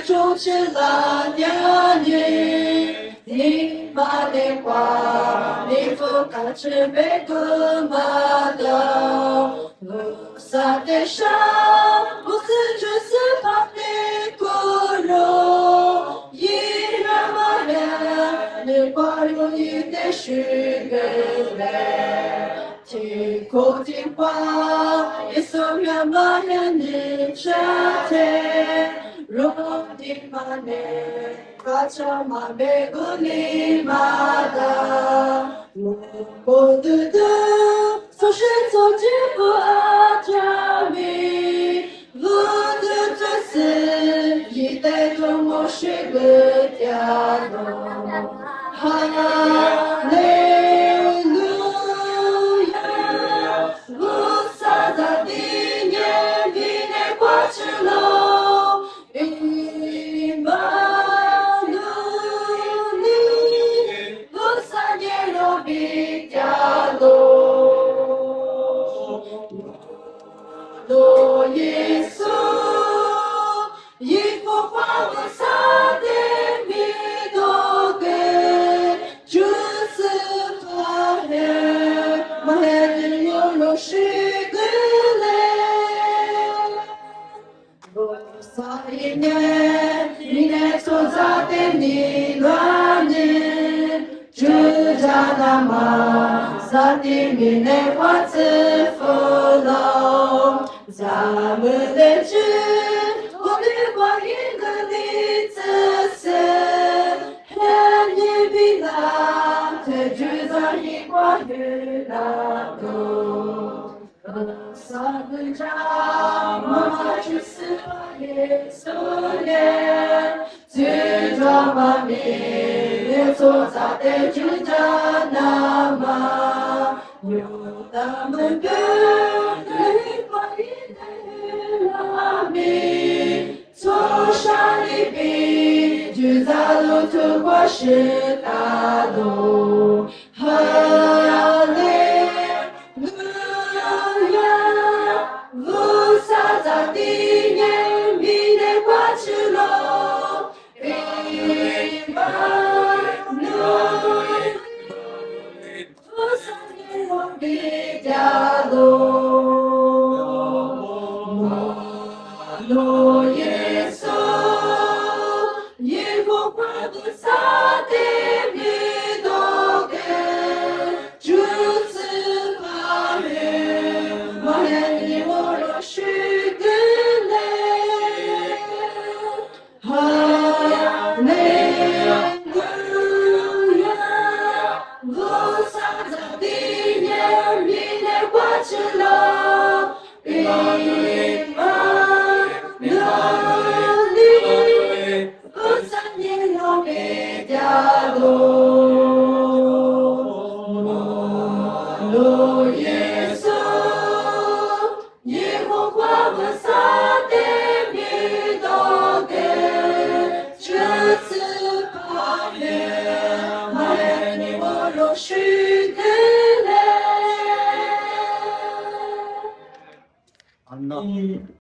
中吃了年年，你妈的话，你不敢吃被哥妈的，路上的伤，不是就是怕你骨肉，依然嘛人，你把有一点虚伪嘞。听口听话，也送远嘛人你这天，如的嘛呢，把这嘛没个你嘛的，我不得的，总是从今不阿着迷，我的这是一代中我是个家的，哈利路。Lord Yesu, Yifu Huawu Sade Midoge, Jusu Fahe, Mahel Yolo Shigule, Bosarine, Nine Sozade Nilane, Jujanama, Sadi Mine Watsi Fulo. 咱们的主，我们光阴的例子是，很也比那特主在一光与那个，三个家，妈妈就是把耶稣耶，最终把命也做在的主家那么，有他们的。从山里比，就在路途过是大路，哈利路亚，路上在地面，米的挂起喽，一万路，路上的路比较路。Lord Yesu, Yifu Huawu Sade